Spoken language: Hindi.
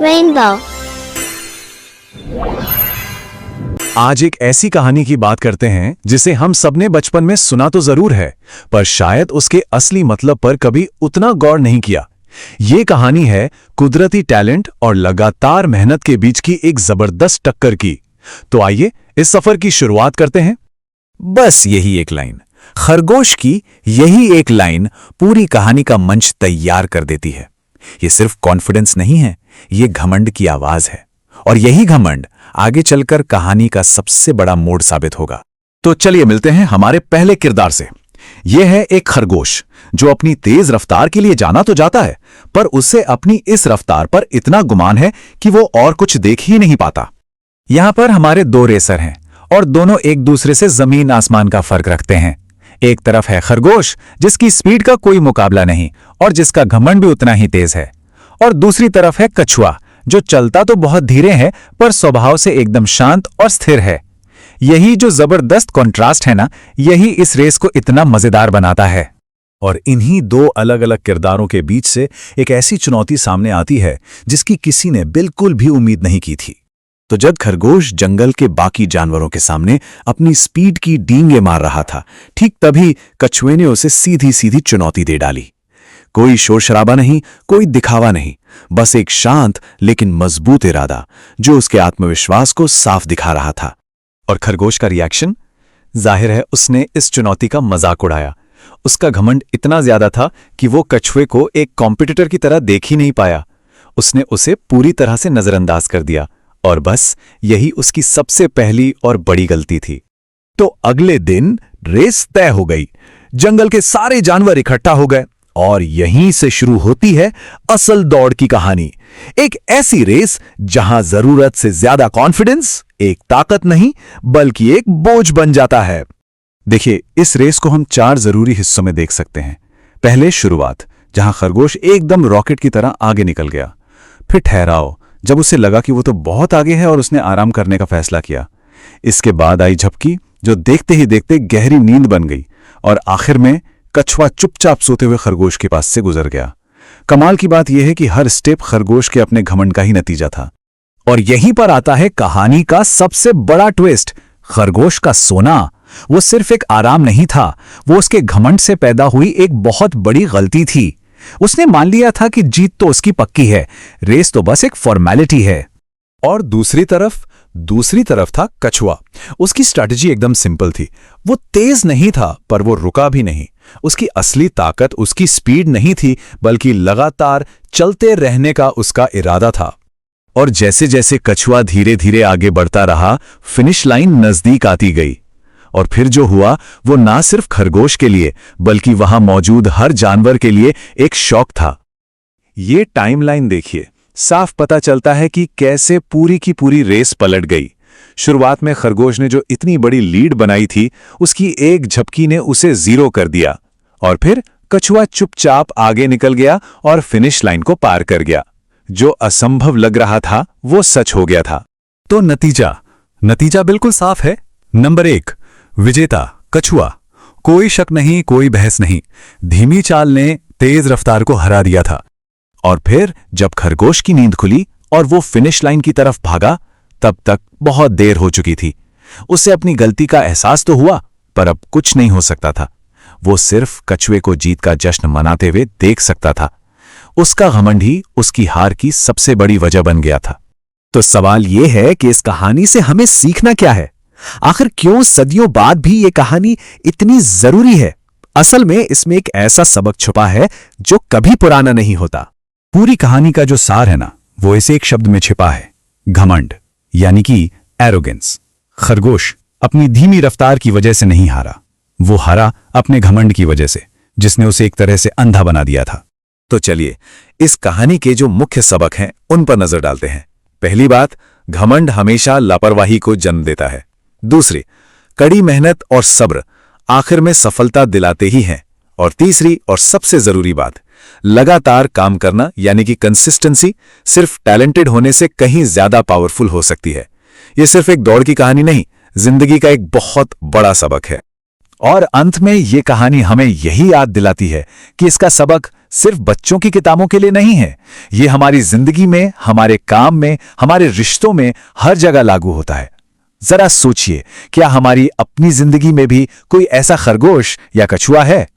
Rainbow। आज एक ऐसी कहानी की बात करते हैं जिसे हम सबने बचपन में सुना तो जरूर है, पर शायद उसके असली मतलब पर कभी उतना गौर नहीं किया। ये कहानी है कुदरती टैलेंट और लगातार मेहनत के बीच की एक जबरदस्त टक्कर की। तो आइए इस सफर की शुरुआत करते हैं। बस यही एक लाइन, खरगोश की यही एक लाइन पूरी कहानी का मंच तैयार कर देती है। ये सिर्फ कॉन्फिडेंस नहीं है, ये घमंड की आवाज है, और यही घमंड आगे चलकर कहानी का सबसे बड़ा मोड़ साबित होगा। तो चलिए मिलते हैं हमारे पहले किरदार से। यह है एक खरगोश जो अपनी तेज रफ्तार के लिए जाना तो जाता है, पर उससे अपनी इस रफ्तार पर इतना गुमान है कि वो और कुछ देख ही नहीं पाता। यहां पर हमारे दो रेसर हैं और दोनों एक दूसरे से जमीन आसमान का फर्क रखते हैं। एक तरफ है खरगोश जिसकी स्पीड का कोई मुकाबला नहीं और जिसका घमंड भी उतना ही तेज है, और दूसरी तरफ है कछुआ जो चलता तो बहुत धीरे है पर स्वभाव से एकदम शांत और स्थिर है। यही जो जबरदस्त कॉन्ट्रास्ट है ना, यही इस रेस को इतना मजेदार बनाता है। और इन्हीं दो अलग अलग किरदारों के बीच से एक ऐसी चुनौती सामने आती है जिसकी किसी ने बिल्कुल भी उम्मीद नहीं की थी। तो जब खरगोश जंगल के बाकी जानवरों के सामने अपनी स्पीड की डींगे मार रहा था, ठीक तभी कछुए ने उसे सीधी सीधी चुनौती दे डाली। कोई शोर शराबा नहीं, कोई दिखावा नहीं, बस एक शांत लेकिन मजबूत इरादा जो उसके आत्मविश्वास को साफ दिखा रहा था। और खरगोश का रिएक्शन? जाहिर है उसने इस चुनौती का मजाक उड़ाया। उसका घमंड इतना ज्यादा था कि वो कछुए को एक कॉम्पिटिटर की तरह देख ही नहीं पाया। उसने उसे पूरी तरह से नजरअंदाज कर दिया, और बस यही उसकी सबसे पहली और बड़ी गलती थी। तो अगले दिन रेस तय हो गई। जंगल के सारे जानवर इकट्ठा हो गए और यहीं से शुरू होती है असल दौड़ की कहानी। एक ऐसी रेस जहां जरूरत से ज्यादा कॉन्फिडेंस एक ताकत नहीं बल्कि एक बोझ बन जाता है। देखिए, इस रेस को हम 4 जरूरी हिस्सों में देख सकते हैं। पहले शुरुआत, जहां खरगोश एकदम रॉकेट की तरह आगे निकल गया। फिर ठहराव, जब उसे लगा कि वो तो बहुत आगे है और उसने आराम करने का फैसला किया। इसके बाद आई झपकी जो देखते ही देखते गहरी नींद बन गई, और आखिर में कछुआ चुपचाप सोते हुए खरगोश के पास से गुजर गया। कमाल की बात यह है कि हर स्टेप खरगोश के अपने घमंड का ही नतीजा था। और यहीं पर आता है कहानी का सबसे बड़ा ट्विस्ट। खरगोश का सोना वो सिर्फ एक आराम नहीं था, वो उसके घमंड से पैदा हुई एक बहुत बड़ी गलती थी। उसने मान लिया था कि जीत तो उसकी पक्की है, रेस तो बस एक फॉर्मेलिटी है। और दूसरी तरफ था कछुआ। उसकी स्ट्रैटेजी एकदम सिंपल थी। वो तेज नहीं था पर वो रुका भी नहीं। उसकी असली ताकत उसकी स्पीड नहीं थी बल्कि लगातार चलते रहने का उसका इरादा था। और जैसे जैसे कछुआ धीरे धीरे आगे बढ़ता रहा, फिनिश लाइन नजदीक आती गई। और फिर जो हुआ वो ना सिर्फ खरगोश के लिए बल्कि वहां मौजूद हर जानवर के लिए एक शॉक था। ये टाइमलाइन देखिए, साफ पता चलता है कि कैसे पूरी की पूरी रेस पलट गई। शुरुआत में खरगोश ने जो इतनी बड़ी लीड बनाई थी, उसकी एक झपकी ने उसे 0 कर दिया, और फिर कछुआ चुपचाप आगे निकल गया और फिनिश लाइन को पार कर गया। जो असंभव लग रहा था वो सच हो गया था। तो नतीजा बिल्कुल साफ है। नंबर 1, विजेता कछुआ। कोई शक नहीं, कोई बहस नहीं, धीमी चाल ने तेज रफ्तार को हरा दिया था। और फिर जब खरगोश की नींद खुली और वो फिनिश लाइन की तरफ भागा, तब तक बहुत देर हो चुकी थी। उसे अपनी गलती का एहसास तो हुआ, पर अब कुछ नहीं हो सकता था। वो सिर्फ कछुए को जीत का जश्न मनाते हुए देख सकता था। उसका घमंड ही उसकी हार की सबसे बड़ी वजह बन गया था। तो सवाल यह है कि इस कहानी से हमें सीखना क्या है? आखिर क्यों सदियों बाद भी ये कहानी इतनी जरूरी है? असल में इसमें एक ऐसा सबक छुपा है जो कभी पुराना नहीं होता। पूरी कहानी का जो सार है ना, वो इसे एक शब्द में छिपा है, घमंड, यानी कि एरोगेंस। खरगोश अपनी धीमी रफ्तार की वजह से नहीं हारा, वो हारा अपने घमंड की वजह से, जिसने उसे एक तरह से अंधा बना दिया था। तो चलिए इस कहानी के जो मुख्य सबक हैं उन पर नजर डालते हैं। पहली बात, घमंड हमेशा लापरवाही को जन्म देता है। दूसरी, कड़ी मेहनत और सब्र आखिर में सफलता दिलाते ही हैं। और तीसरी और सबसे जरूरी बात, लगातार काम करना यानी कि कंसिस्टेंसी सिर्फ टैलेंटेड होने से कहीं ज्यादा पावरफुल हो सकती है। यह सिर्फ एक दौड़ की कहानी नहीं, जिंदगी का एक बहुत बड़ा सबक है। और अंत में ये कहानी हमें यही याद दिलाती है कि इसका सबक सिर्फ बच्चों की किताबों के लिए नहीं है, ये हमारी जिंदगी में, हमारे काम में, हमारे रिश्तों में हर जगह लागू होता है। जरा सोचिए, क्या हमारी अपनी जिंदगी में भी कोई ऐसा खरगोश या कछुआ है